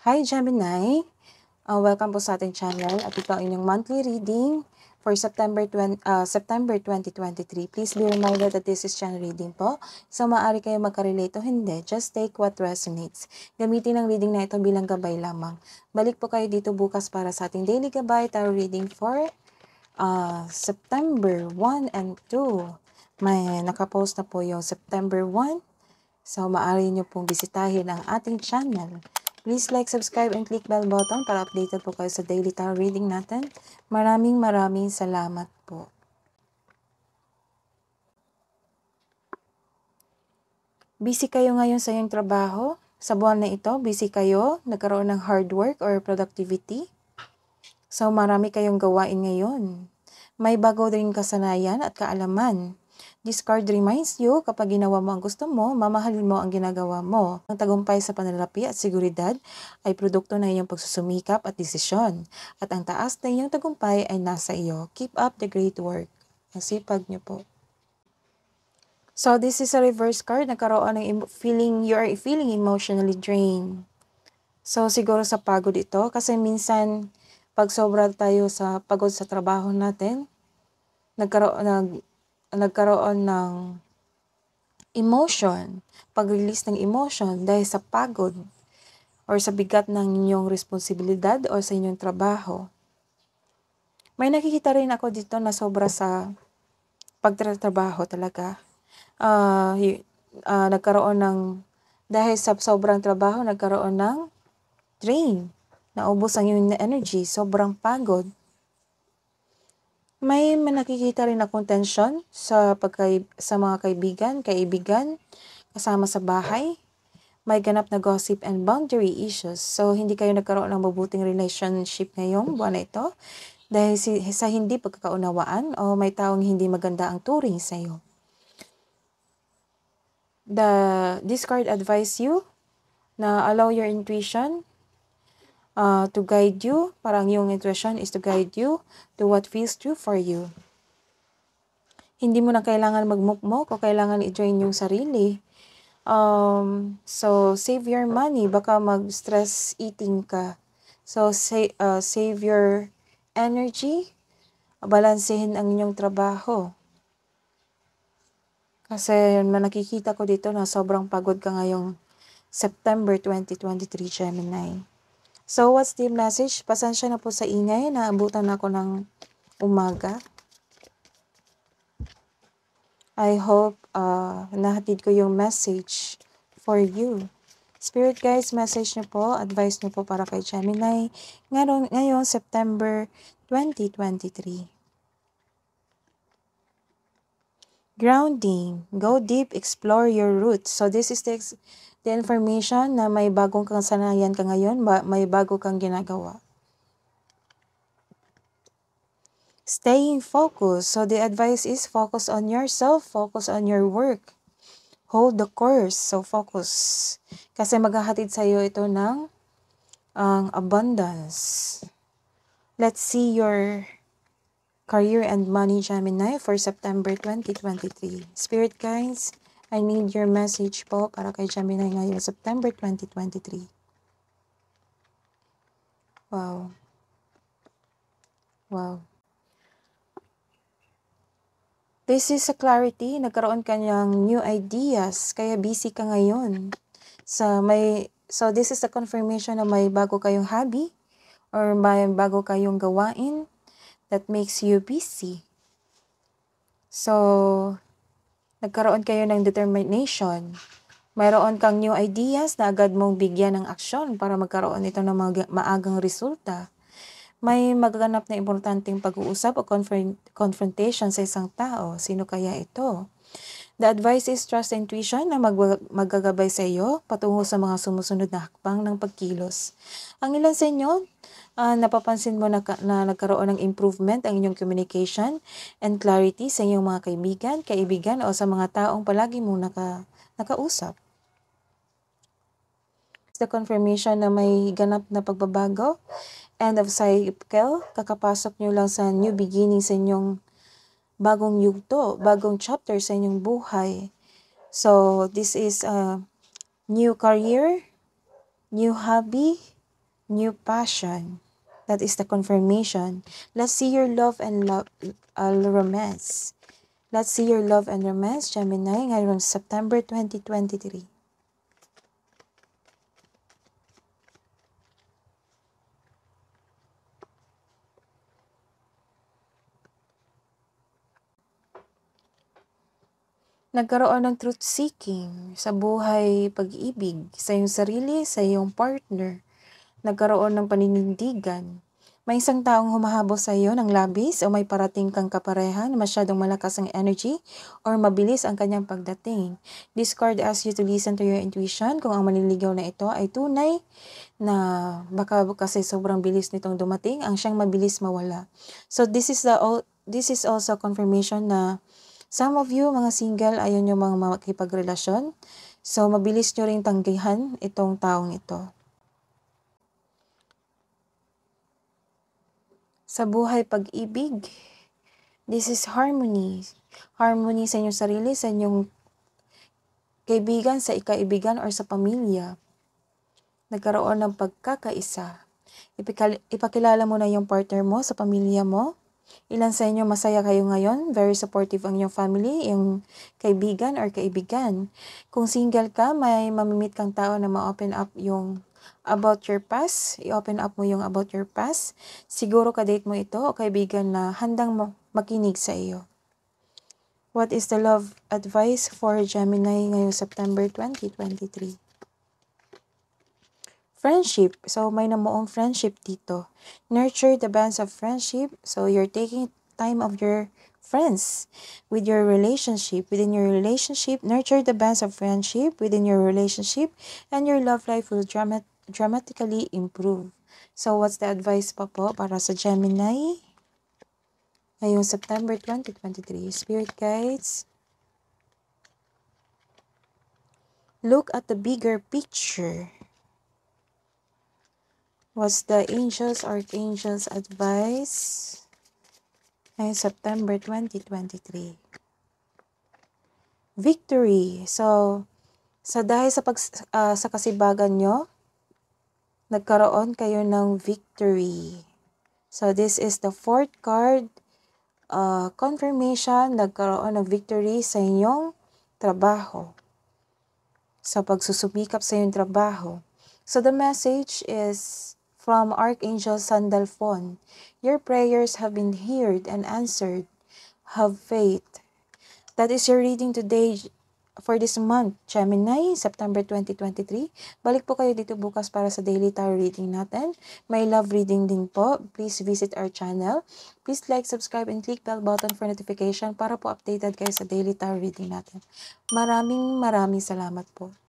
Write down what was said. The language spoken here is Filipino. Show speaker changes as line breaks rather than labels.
Hi Gemini! Welcome po sa ating channel at ito ang inyong monthly reading for September 2023. Please be reminded that this is channel reading po. So maaari kayo magka-relate o hindi. Just take what resonates. Gamitin ang reading na ito bilang gabay lamang. Balik po kayo dito bukas para sa ating daily gabay tarot reading for September 1 and 2. May nakapost na po yung September 1. So, maaari nyo pong bisitahin ang ating channel. Please like, subscribe, and click bell button para updated po kayo sa daily tarot reading natin. Maraming salamat po. Busy kayo ngayon sa iyong trabaho? Sa buwan na ito, busy kayo? Nagkaroon ng hard work or productivity? So, marami kayong gawain ngayon. May bago rin kasanayan at kaalaman. This card reminds you, kapag ginawa mo ang gusto mo, mamahalin mo ang ginagawa mo. Ang tagumpay sa pananalapi at seguridad ay produkto ng iyong pagsusumikap at desisyon. At ang taas na iyong tagumpay ay nasa iyo. Keep up the great work. Ang sipag niyo po. So, this is a reverse card. Nagkaroon ng you are feeling emotionally drained. So, siguro sa pagod ito. Kasi minsan, pag sobra tayo sa pagod sa trabaho natin, nagkaroon ng emotion, pag-release ng emotion dahil sa pagod or sa bigat ng inyong responsibilidad o sa inyong trabaho. May nakikita rin ako dito na sobra sa pagtatrabaho talaga. Nagkaroon ng, dahil sa sobrang trabaho, nagkaroon ng drain. Naubos ang iyong energy, sobrang pagod. May nakikita rin akong tension sa mga kaibigan, kasama sa bahay. May ganap na gossip and boundary issues. So, hindi kayo nagkaroon ng mabuting relationship ngayong buwan na ito dahil sa hindi pagkakaunawaan o may taong hindi maganda ang turing sa iyo. This card advise you na allow your intuition to guide you. Parang yung intuition is to guide you to what feels true for you. Hindi mo na kailangan magmukmok o kailangan i-drain yung sarili. So, save your money. Baka mag-stress eating ka. So, save your energy. Balansehin ang inyong trabaho. Kasi nakikita ko dito na sobrang pagod ka ngayong September 2023, Gemini. So, what's the message? Pasensya na po sa ingay. Naabutan ako ng umaga. I hope nahatid ko yung message for you. Spirit guys, message nyo po, advice nyo po para kay Gemini ngayong September 2023. Grounding. Go deep, explore your roots. So, this is the information na may bagong kasanayan ka ngayon, may bago kang ginagawa. Staying focused. So, the advice is focus on yourself, focus on your work. Hold the course. So, focus. Kasi maghahatid sa iyo ito ng abundance. Let's see your career and money, Gemini, for September 2023. Spirit guides, I need your message po para kay Gemini ngayong September 2023. Wow. Wow. This is a clarity. Nagkaroon ka ng new ideas. Kaya busy ka ngayon. So, this is a confirmation na may bago kayong hobby or may bago kayong gawain that makes you busy. So, nagkaroon kayo ng determination. Mayroon kang new ideas na agad mong bigyan ng aksyon para magkaroon ito ng maagang resulta. May magaganap na importanteng pag-uusap o confrontation sa isang tao. Sino kaya ito? The advice is trust intuition na maggagabay sa iyo patungo sa mga sumusunod na hakbang ng pagkilos. Ang ilan sa inyo, napapansin mo na nagkaroon ng improvement ang inyong communication and clarity sa inyong mga kaibigan o sa mga taong palagi mong nakausap. The confirmation na may ganap na pagbabago, end of cycle, kakapasok nyo lang sa new beginning sa inyong bagong yugto, bagong chapter sa inyong buhay. So, this is a new career, new hobby, new passion. That is the confirmation. Let's see your love and romance. Let's see your love and romance, Gemini, ngayong September 2023. Nagkaroon ng truth-seeking sa buhay pag-ibig, sa iyong sarili, sa iyong partner. Nagkaroon ng paninindigan. May isang taong humahabol sa iyo ng labis o may parating kang kapareha na masyadong malakas ang energy or mabilis ang kanyang pagdating. This card asks you to listen to your intuition kung ang manliligaw na ito ay tunay na baka kasi sobrang bilis nitong dumating, ang siyang mabilis mawala. So this is also confirmation na some of you, mga single, ayaw nyo mga makipagrelasyon. So, mabilis nyo rin tanggihan itong taong ito. Sa buhay pag-ibig, this is harmony. Harmony sa inyong sarili, sa inyong kaibigan, sa ikaibigan, or sa pamilya. Nagkaroon ng pagkakaisa. Ipakilala mo na yung partner mo sa pamilya mo. Ilan sa inyo masaya kayo ngayon? Very supportive ang inyong family, yung kaibigan or kaibigan. Kung single ka, may mamimit kang tao na ma-open up yung about your past. I-open up mo yung about your past. Siguro ka-date mo ito o kaibigan na handang makinig sa iyo. What is the love advice for Gemini ngayong September 2023? Friendship. So, may namuong friendship dito. Nurture the bonds of friendship. So, you're taking time of your friends with your relationship. Within your relationship, nurture the bonds of friendship within your relationship, and your love life will dramatically improve. So, what's the advice pa po para sa Gemini ngayong September 2023? Spirit guides, look at the bigger picture. What's the angels, archangels advice ngayong September 2023? Victory. So, dahil sa kasibagan nyo, nagkaroon kayo ng victory. So, this is the fourth card. Confirmation, nagkaroon ng victory sa inyong trabaho. Sa pagsusumikap sa inyong trabaho. So, the message is from Archangel Sandalphon. Your prayers have been heard and answered. Have faith. That is your reading today for this month, Gemini, September 2023. Balik po kayo dito bukas para sa daily tarot reading natin. May love reading din po. Please visit our channel. Please like, subscribe, and click bell button for notification para po updated kayo sa daily tarot reading natin. Maraming salamat po.